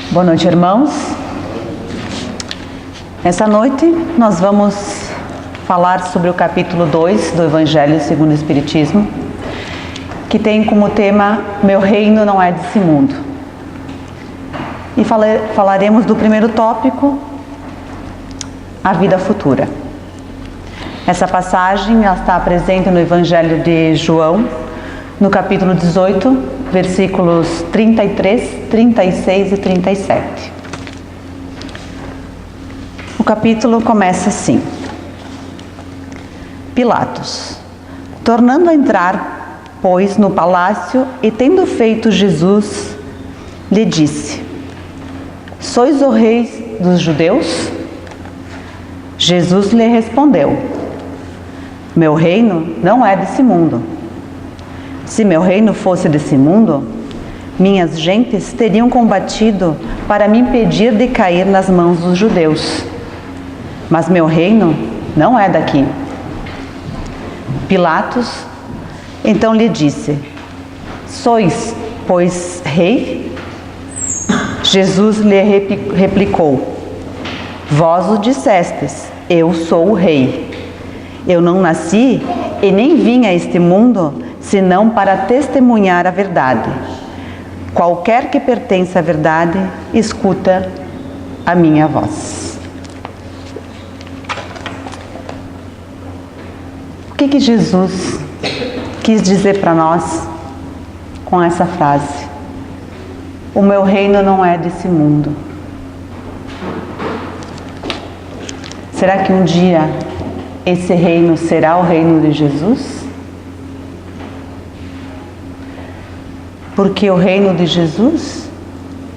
Boa noite, irmãos. Essa noite nós vamos falar sobre o capítulo 2 do Evangelho segundo o Espiritismo, que tem como tema Meu Reino não é desse mundo. E falaremos do primeiro tópico, a vida futura. Essa passagem ela está presente no Evangelho de João, no capítulo 18, versículos 33, 36 e 37. O capítulo começa assim: Pilatos, tornando a entrar, pois, no palácio, e tendo feito Jesus, lhe disse: Sois o rei dos judeus? Jesus lhe respondeu: Meu reino não é desse mundo. Se meu reino fosse desse mundo, minhas gentes teriam combatido para me impedir de cair nas mãos dos judeus. Mas meu reino não é daqui. Pilatos então lhe disse: Sois, pois, rei? Jesus lhe replicou: Vós o dissestes, eu sou o rei. Eu não nasci e nem vim a este mundo senão para testemunhar a verdade. Qualquer que pertença à verdade, escuta a minha voz. O que Jesus quis dizer para nós com essa frase? O meu reino não é desse mundo. Será que um dia esse reino será o reino de Jesus? Porque o reino de Jesus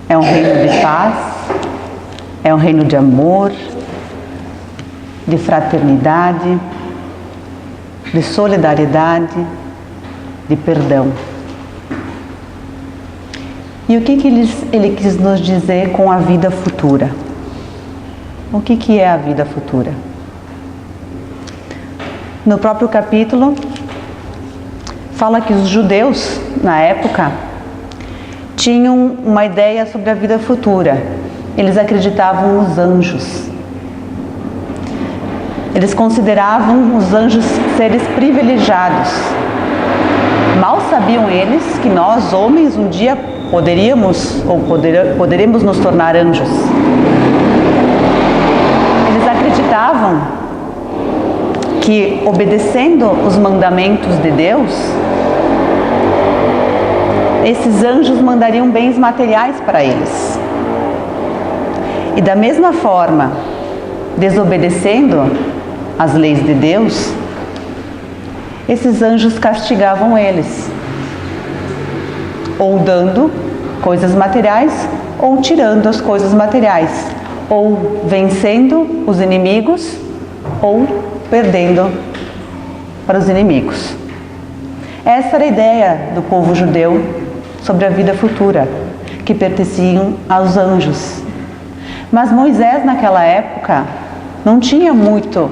é um reino de paz, é um reino de amor, de fraternidade, de solidariedade, de perdão. E o que ele quis nos dizer com a vida futura? O que é a vida futura? No próprio capítulo, fala que os judeus, na época, tinham uma ideia sobre a vida futura. Eles acreditavam nos anjos. Eles consideravam os anjos seres privilegiados. Mal sabiam eles que nós, homens, um dia poderemos nos tornar anjos. Eles acreditavam que, obedecendo os mandamentos de Deus, esses anjos mandariam bens materiais para eles. E da mesma forma, desobedecendo as leis de Deus, esses anjos castigavam eles, ou dando coisas materiais, ou tirando as coisas materiais, ou vencendo os inimigos, ou perdendo para os inimigos. Essa era a ideia do povo judeu sobre a vida futura, que pertenciam aos anjos. Mas Moisés, naquela época, não tinha muito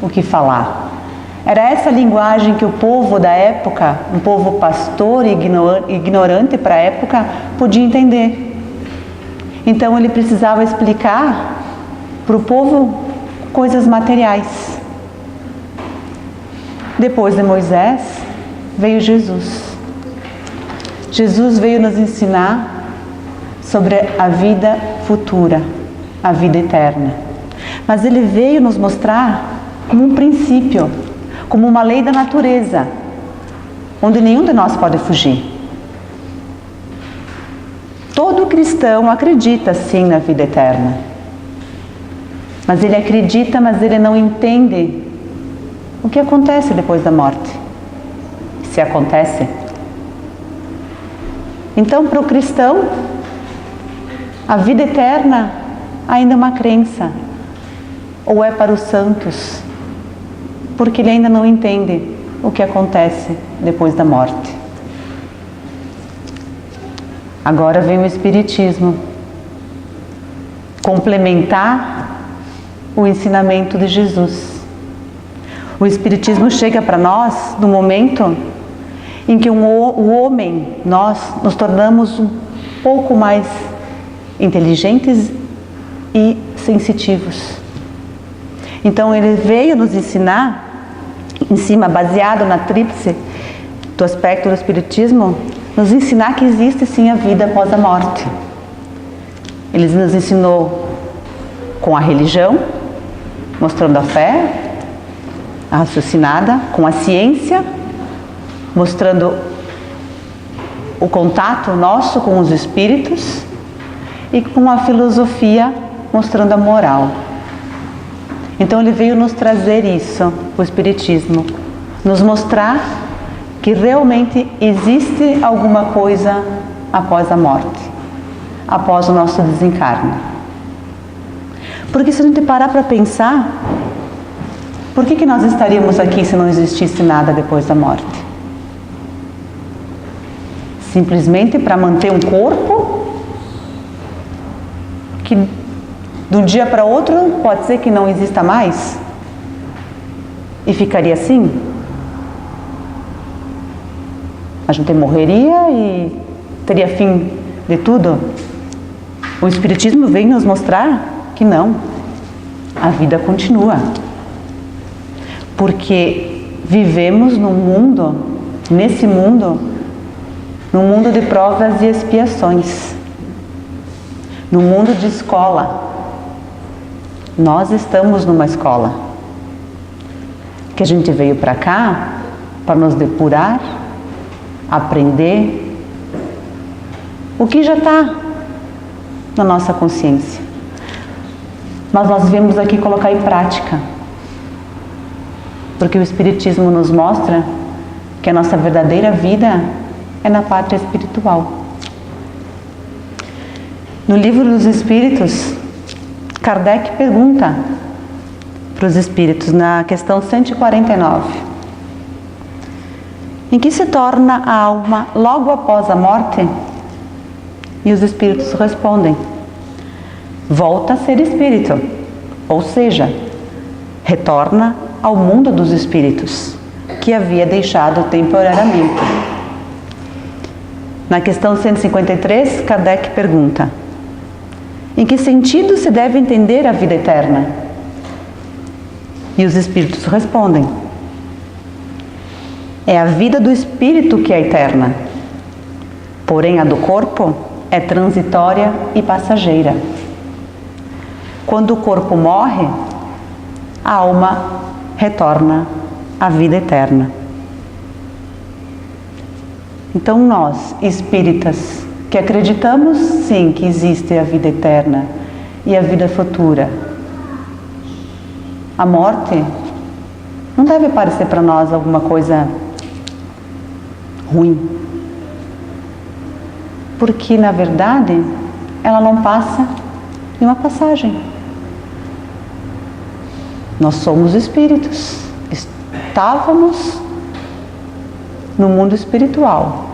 o que falar. Era essa linguagem que o povo da época, um povo pastor e ignorante para a época, podia entender. Então ele precisava explicar para o povo coisas materiais. Depois de Moisés, veio Jesus. Jesus veio nos ensinar sobre a vida futura, a vida eterna. Mas ele veio nos mostrar como um princípio, como uma lei da natureza, onde nenhum de nós pode fugir. Todo cristão acredita sim na vida eterna. Mas ele acredita, mas ele não entende o que acontece depois da morte. Se acontece. Então, para o cristão, a vida eterna ainda é uma crença, ou é para os santos, porque ele ainda não entende o que acontece depois da morte. Agora vem o Espiritismo complementar o ensinamento de Jesus. O Espiritismo chega para nós no momento em que o homem, nós nos tornamos um pouco mais inteligentes e sensitivos. Então ele veio nos ensinar, em cima, baseado na tríplice do aspecto do Espiritismo, nos ensinar que existe sim a vida após a morte. Ele nos ensinou com a religião, mostrando a fé, a raciocinada, com a ciência, mostrando o contato nosso com os espíritos, e com a filosofia, mostrando a moral. Então ele veio nos trazer isso, o Espiritismo, nos mostrar que realmente existe alguma coisa após a morte, após o nosso desencarne. Porque se a gente parar para pensar, por que nós estaríamos aqui se não existisse nada depois da morte? Simplesmente para manter um corpo que de um dia para outro pode ser que não exista mais? E ficaria assim? A gente morreria e teria fim de tudo? O Espiritismo vem nos mostrar que não. A vida continua. Porque vivemos num mundo, nesse mundo, num mundo de provas e expiações. Num mundo de escola. Nós estamos numa escola. Que a gente veio para cá para nos depurar, aprender o que já está na nossa consciência. Mas nós viemos aqui colocar em prática. Porque o Espiritismo nos mostra que a nossa verdadeira vida é na pátria espiritual. No Livro dos Espíritos, Kardec pergunta para os espíritos, na questão 149, em que se torna a alma logo após a morte? E os espíritos respondem: volta a ser espírito, ou seja, retorna ao mundo dos espíritos, que havia deixado temporariamente. Na questão 153, Kardec pergunta: em que sentido se deve entender a vida eterna? E os espíritos respondem: é a vida do espírito que é eterna, porém a do corpo é transitória e passageira. Quando o corpo morre, a alma retorna à vida eterna. Então nós, espíritas, que acreditamos sim que existe a vida eterna e a vida futura, a morte não deve parecer para nós alguma coisa ruim, porque na verdade ela não passa de uma passagem. Nós somos espíritos, estávamos no mundo espiritual,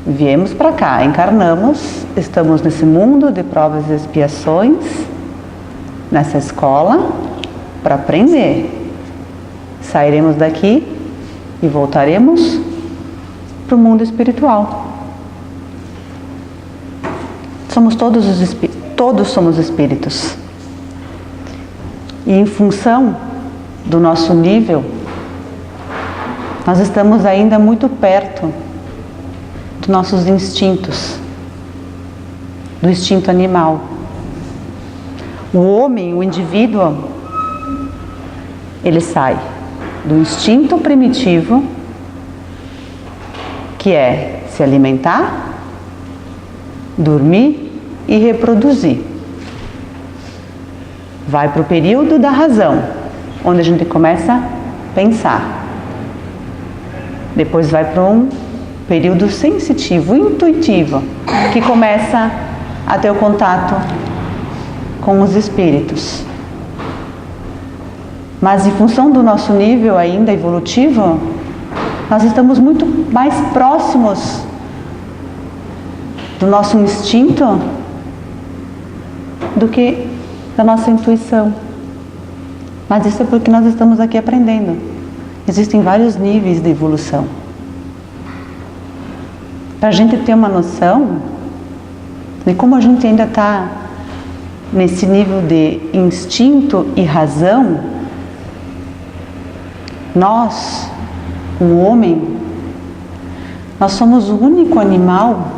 viemos para cá, encarnamos, estamos nesse mundo de provas e expiações, nessa escola, para aprender. Sairemos daqui e voltaremos para o mundo espiritual. Somos todos somos espíritos. E em função do nosso nível, nós estamos ainda muito perto dos nossos instintos, do instinto animal. O homem, o indivíduo, ele sai do instinto primitivo, que é se alimentar, dormir e reproduzir. Vai para o período da razão, onde a gente começa a pensar. Depois vai para um período sensitivo, intuitivo, que começa a ter o contato com os espíritos. Mas em função do nosso nível ainda evolutivo, nós estamos muito mais próximos do nosso instinto do que da nossa intuição. Mas isso é porque nós estamos aqui aprendendo. Existem vários níveis de evolução. Para a gente ter uma noção, E como a gente ainda está nesse nível de instinto e razão, nós, o homem, nós somos o único animal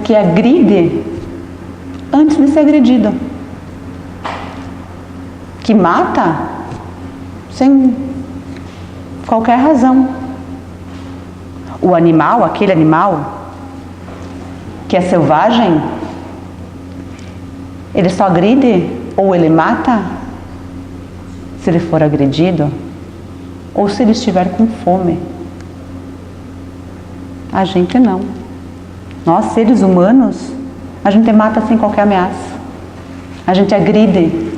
que agride antes de ser agredido. Que mata sem qualquer razão. O animal, aquele animal que é selvagem, ele só agride ou ele mata se ele for agredido ou se ele estiver com fome. A gente não. Nós, seres humanos, a gente mata sem qualquer ameaça. A gente agride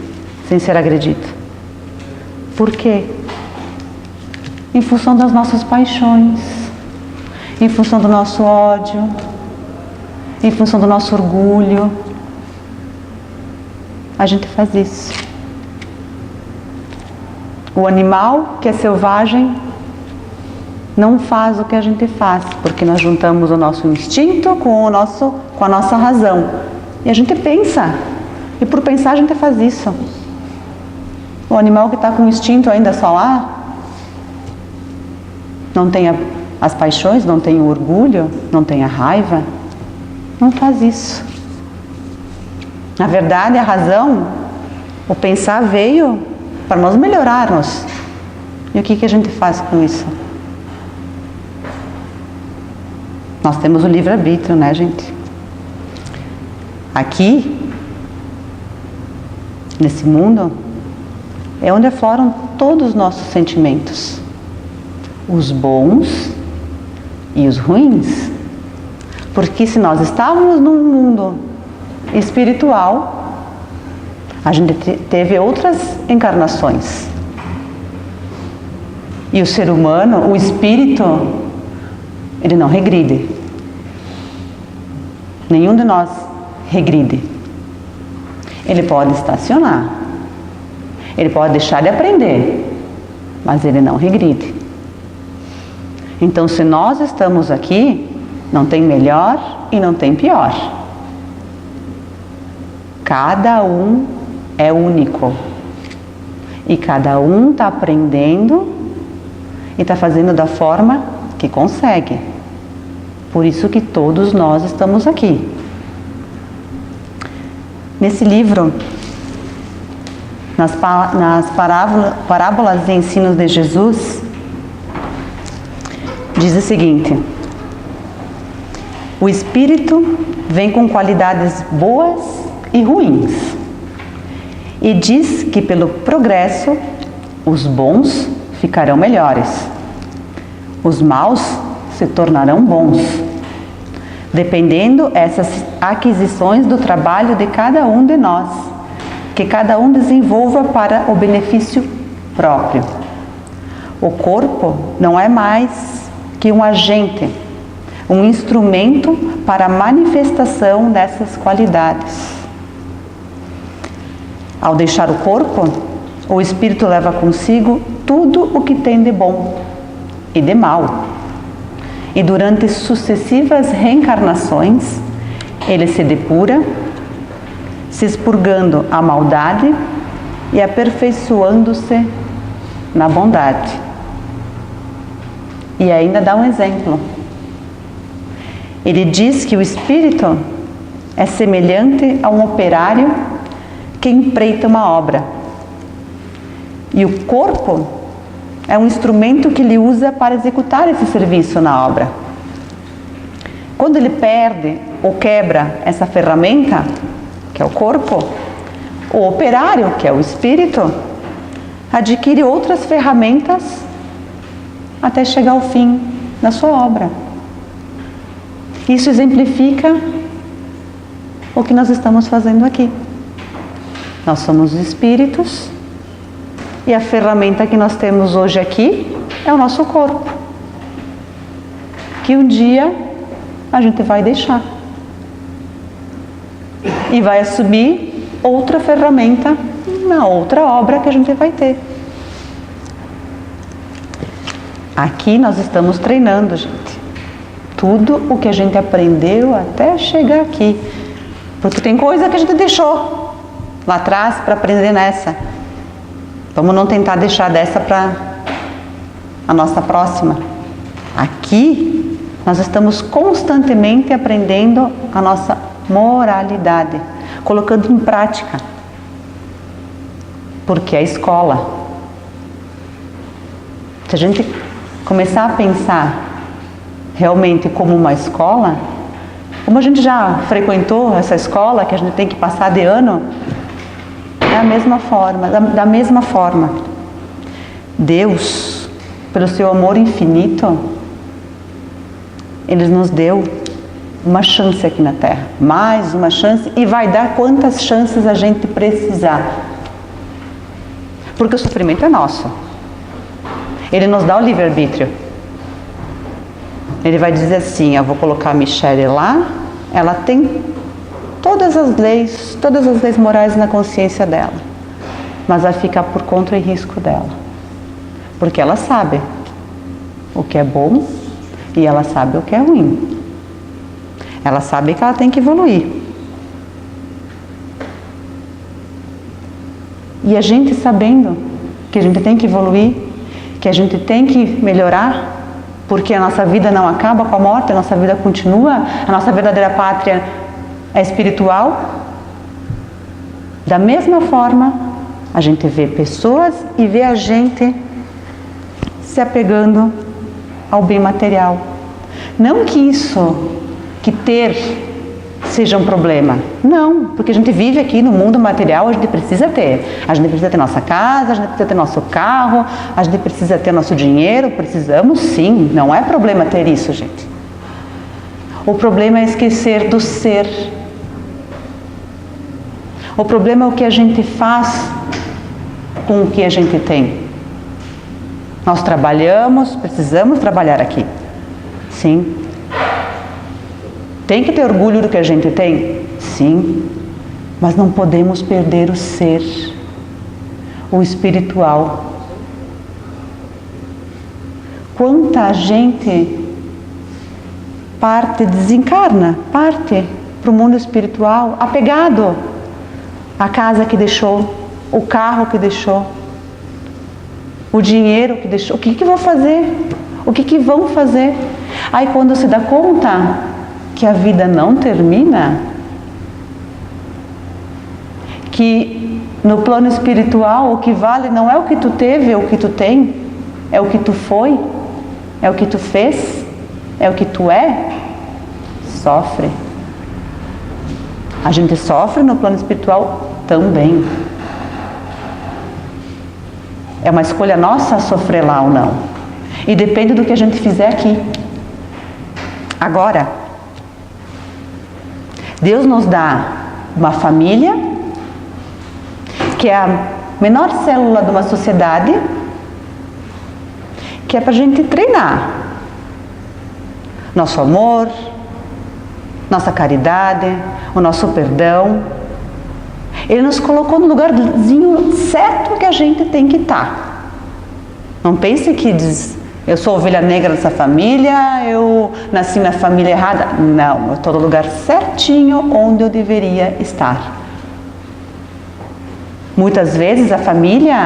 sem ser agredido. Por quê? Em função das nossas paixões, em função do nosso ódio, em função do nosso orgulho. A gente faz isso. O animal que é selvagem não faz o que a gente faz, porque nós juntamos o nosso instinto com a nossa razão. E a gente pensa. E por pensar a gente faz isso. O animal que está com o instinto ainda só lá, não tem as paixões, não tem o orgulho, não tem a raiva, não faz isso. Na verdade, a razão, o pensar veio para nós melhorarmos. E o que a gente faz com isso? Nós temos o livre-arbítrio, né, gente? Aqui, nesse mundo, é onde afloram todos os nossos sentimentos. Os bons e os ruins. Porque se nós estávamos num mundo espiritual, a gente teve outras encarnações. E o ser humano, o espírito, ele não regride. Nenhum de nós regride. Ele pode estacionar. Ele pode deixar de aprender, mas ele não regride. Então, se nós estamos aqui, não tem melhor e não tem pior. Cada um é único. E cada um está aprendendo e está fazendo da forma que consegue. Por isso que todos nós estamos aqui. Nesse livro, nas parábolas e ensinos de Jesus, diz o seguinte: o Espírito vem com qualidades boas e ruins, e diz que pelo progresso os bons ficarão melhores, os maus se tornarão bons, dependendo essas aquisições do trabalho de cada um de nós, que cada um desenvolva para o benefício próprio. O corpo não é mais que um agente, um instrumento para a manifestação dessas qualidades. Ao deixar o corpo, o espírito leva consigo tudo o que tem de bom e de mal. E durante sucessivas reencarnações, ele se depura, se expurgando a maldade e aperfeiçoando-se na bondade. E ainda dá um exemplo. Ele diz que o espírito é semelhante a um operário que empreita uma obra. E o corpo é um instrumento que ele usa para executar esse serviço na obra. Quando ele perde ou quebra essa ferramenta, que é o corpo, o operário, que é o espírito, adquire outras ferramentas até chegar ao fim da sua obra. Isso exemplifica o que nós estamos fazendo aqui. Nós somos espíritos e a ferramenta que nós temos hoje aqui é o nosso corpo, que um dia a gente vai deixar e vai assumir outra ferramenta na outra obra que a gente vai ter. Aqui nós estamos treinando, gente. tudo o que a gente aprendeu até chegar aqui. Porque tem coisa que a gente deixou lá atrás para aprender nessa. Vamos não tentar deixar dessa para a nossa próxima. Aqui nós estamos constantemente aprendendo a nossa moralidade, colocando em prática. Porque é a escola. Se a gente começar a pensar realmente como uma escola, como a gente já frequentou essa escola, que a gente tem que passar de ano, é a mesma forma, da mesma forma. Deus, pelo seu amor infinito, Ele nos deu uma chance aqui na Terra, mais uma chance, e vai dar quantas chances a gente precisar. Porque o sofrimento é nosso. Ele nos dá o livre-arbítrio. Ele vai dizer assim: eu vou colocar a Michele lá, ela tem todas as leis morais na consciência dela, mas vai ficar por conta e risco dela, porque ela sabe o que é bom e ela sabe o que é ruim. Ela sabe que ela tem que evoluir. E a gente sabendo que a gente tem que evoluir, que a gente tem que melhorar, porque a nossa vida não acaba com a morte, a nossa vida continua, a nossa verdadeira pátria é espiritual. Da mesma forma, a gente vê pessoas e vê a gente se apegando ao bem material. Não que isso, que ter, seja um problema. Não, porque a gente vive aqui no mundo material, a gente precisa ter. A gente precisa ter nossa casa, a gente precisa ter nosso carro, a gente precisa ter nosso dinheiro, precisamos sim. Não é problema ter isso, gente. O problema é esquecer do ser. O problema é o que a gente faz com o que a gente tem. Nós trabalhamos, precisamos trabalhar aqui. Sim. Tem que ter orgulho do que a gente tem? Sim. Mas não podemos perder o ser, o espiritual. Quanta gente desencarna, parte para o mundo espiritual, apegado à casa que deixou, o carro que deixou, o dinheiro que deixou. O que vou fazer? O que vão fazer? Aí quando se dá conta que a vida não termina, que no plano espiritual o que vale não é o que tu teve ou o que tu tem, é o que tu foi, é o que tu fez, é o que tu é, sofre. A gente sofre no plano espiritual também. É uma escolha nossa sofrer lá ou não. E depende do que a gente fizer aqui. Agora, Deus nos dá uma família, que é a menor célula de uma sociedade, que é para a gente treinar nosso amor, nossa caridade, o nosso perdão. Ele nos colocou no lugarzinho certo que a gente tem que estar. Não pense que diz: eu sou ovelha negra dessa família, eu nasci na família errada. Não, eu estou no lugar certinho onde eu deveria estar. Muitas vezes a família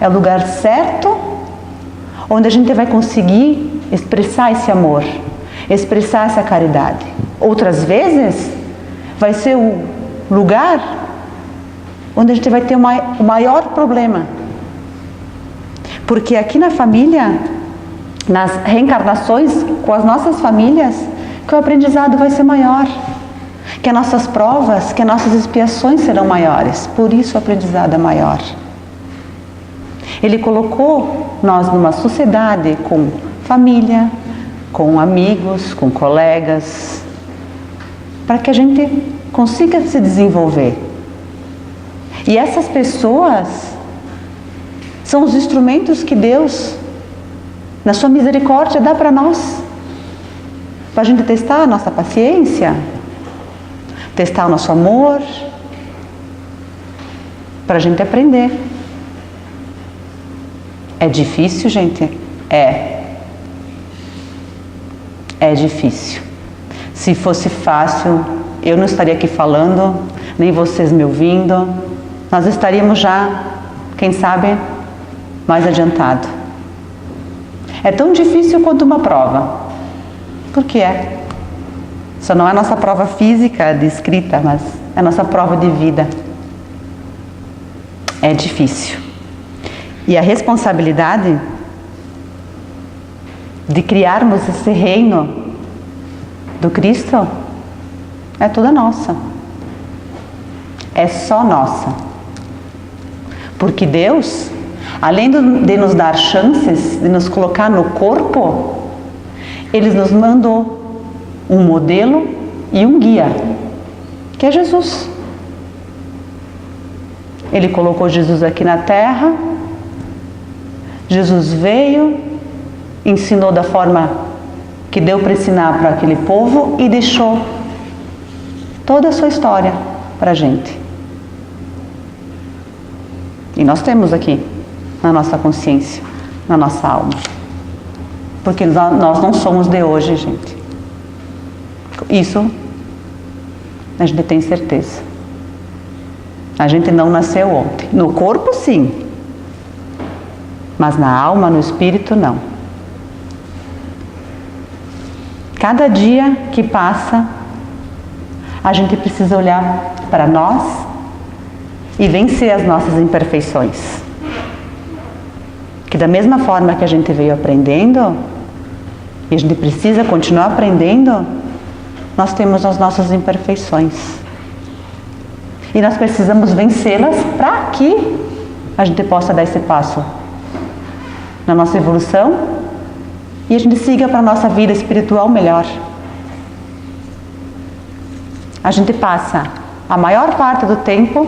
é o lugar certo onde a gente vai conseguir expressar esse amor, expressar essa caridade. Outras vezes vai ser o lugar onde a gente vai ter o maior problema. Porque aqui na família, nas reencarnações com as nossas famílias, que o aprendizado vai ser maior, que as nossas provas, que as nossas expiações serão maiores. Por isso o aprendizado é maior. Ele colocou nós numa sociedade com família, com amigos, com colegas, para que a gente consiga se desenvolver. E essas pessoas são os instrumentos que Deus, na sua misericórdia, dá para nós, para a gente testar a nossa paciência, testar o nosso amor, para a gente aprender. É difícil, gente? É é difícil. Se fosse fácil, eu não estaria aqui falando, nem vocês me ouvindo. Nós estaríamos já, quem sabe, mais adiantado. É tão difícil quanto uma prova. Por que é? Só não é a nossa prova física de escrita, mas é a nossa prova de vida. É difícil. E a responsabilidade de criarmos esse reino do Cristo é toda nossa. É só nossa. Porque Deus, além de nos dar chances, de nos colocar no corpo, Ele nos mandou um modelo e um guia, que é Jesus. Ele colocou Jesus aqui na terra, Jesus veio, ensinou da forma que deu para ensinar para aquele povo e deixou toda a sua história para a gente. E nós temos aqui, na nossa consciência, na nossa alma. Porque nós não somos de hoje, gente. Isso a gente tem certeza. A gente não nasceu ontem. No corpo, sim. Mas na alma, no espírito, não. Cada dia que passa, a gente precisa olhar para nós e vencer as nossas imperfeições. Que da mesma forma que a gente veio aprendendo, e a gente precisa continuar aprendendo, nós temos as nossas imperfeições. E nós precisamos vencê-las para que a gente possa dar esse passo na nossa evolução e a gente siga para a nossa vida espiritual melhor. A gente passa a maior parte do tempo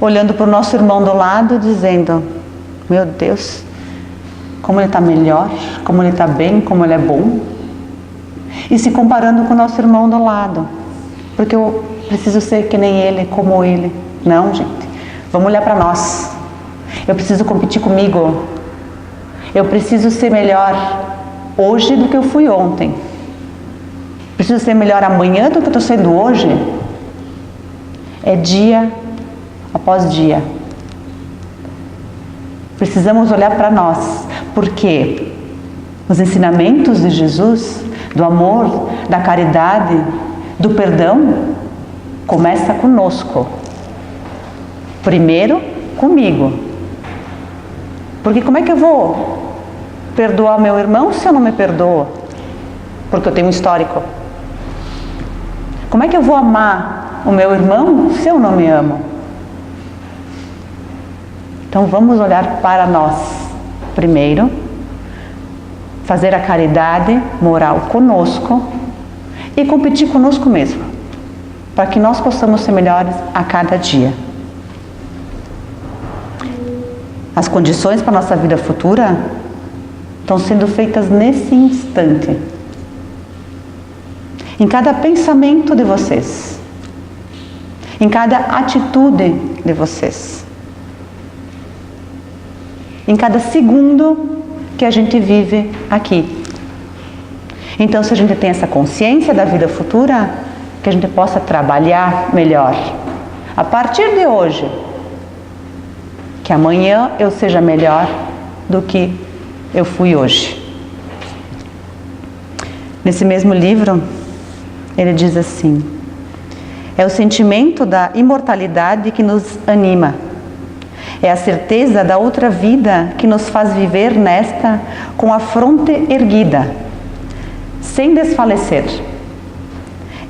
olhando para o nosso irmão do lado, dizendo: meu Deus, como ele está melhor, como ele está bem, como ele é bom. E se comparando com o nosso irmão do lado, porque eu preciso ser que nem ele, como ele. Não, gente, vamos olhar para nós. Eu preciso competir comigo. Eu preciso ser melhor hoje do que eu fui ontem. Preciso ser melhor amanhã do que eu estou sendo hoje. É dia após dia. Precisamos olhar para nós, porque os ensinamentos de Jesus, do amor, da caridade, do perdão, começa conosco. Primeiro, comigo. Porque como é que eu vou perdoar meu irmão se eu não me perdoo? Porque eu tenho um histórico. Como é que eu vou amar o meu irmão se eu não me amo? Então vamos olhar para nós primeiro, fazer a caridade moral conosco e competir conosco mesmo, para que nós possamos ser melhores a cada dia. As condições para a nossa vida futura estão sendo feitas nesse instante. Em cada pensamento de vocês, em cada atitude de vocês, em cada segundo que a gente vive aqui. Então, se a gente tem essa consciência da vida futura, que a gente possa trabalhar melhor. A partir de hoje, que amanhã eu seja melhor do que eu fui hoje. Nesse mesmo livro, ele diz assim: é o sentimento da imortalidade que nos anima. É a certeza da outra vida que nos faz viver nesta com a fronte erguida, sem desfalecer.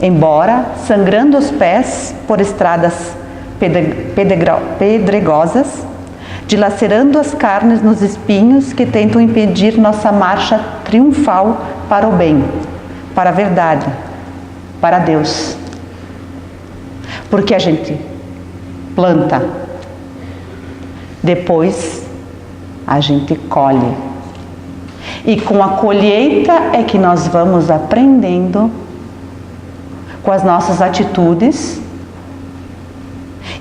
Embora sangrando os pés por estradas pedregosas, dilacerando as carnes nos espinhos que tentam impedir nossa marcha triunfal para o bem, para a verdade, para Deus. Porque a gente planta, depois a gente colhe. E com a colheita é que nós vamos aprendendo com as nossas atitudes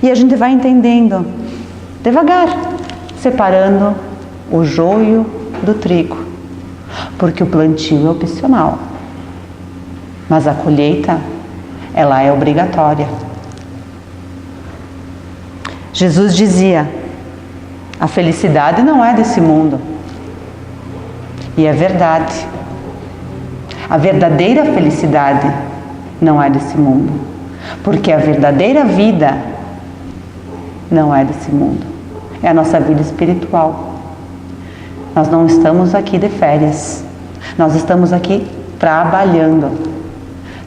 e a gente vai entendendo devagar, separando o joio do trigo, porque o plantio é opcional. mas a colheita, ela é obrigatória. Jesus dizia: a felicidade não é desse mundo. E é verdade. A verdadeira felicidade não é desse mundo. Porque a verdadeira vida não é desse mundo. É a nossa vida espiritual. Nós não estamos aqui de férias. Nós estamos aqui trabalhando.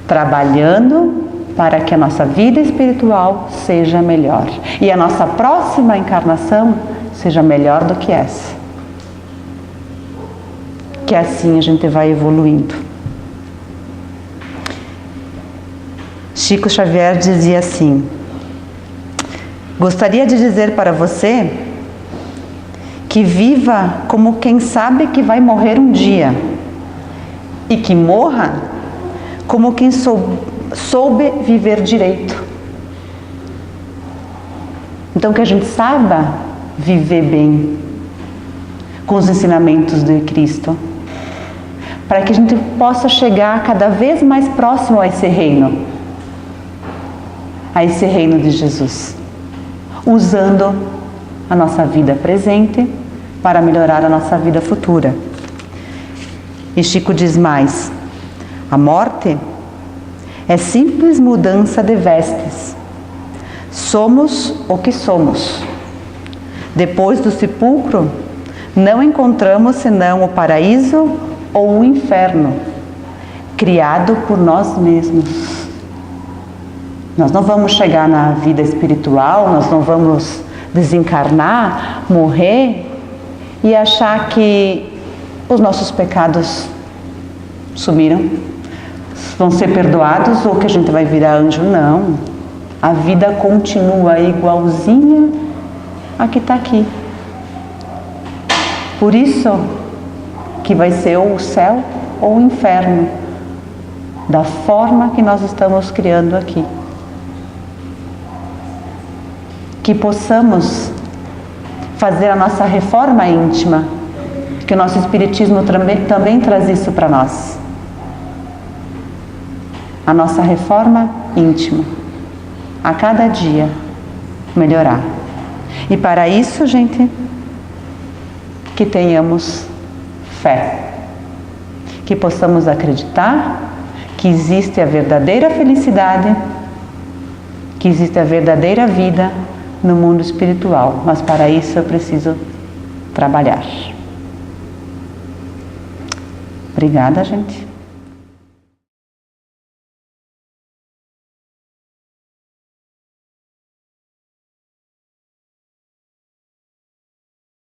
Trabalhando para que a nossa vida espiritual seja melhor. E a nossa próxima encarnação seja melhor do que essa. Que assim a gente vai evoluindo. Chico Xavier dizia assim: gostaria de dizer para você que viva como quem sabe que vai morrer um dia e que morra como quem soube viver direito. Então que a gente saiba viver bem com os ensinamentos de Cristo, para que a gente possa chegar cada vez mais próximo a esse reino de Jesus, usando a nossa vida presente para melhorar a nossa vida futura. E Chico diz mais: a morte é simples mudança de vestes. Somos o que somos. Depois do sepulcro, não encontramos senão o paraíso ou o inferno, criado por nós mesmos. Nós não vamos chegar na vida espiritual, nós não vamos desencarnar, morrer e achar que os nossos pecados sumiram, vão ser perdoados ou que a gente vai virar anjo. Não. A vida continua igualzinha a que está aqui. Por isso que vai ser ou o céu ou o inferno, da forma que nós estamos criando aqui. Que possamos fazer a nossa reforma íntima, que o nosso Espiritismo também traz isso para nós. A nossa reforma íntima, a cada dia melhorar. E para isso, gente, que tenhamos fé, que possamos acreditar que existe a verdadeira felicidade, que existe a verdadeira vida no mundo espiritual, mas para isso eu preciso trabalhar. Obrigada, gente.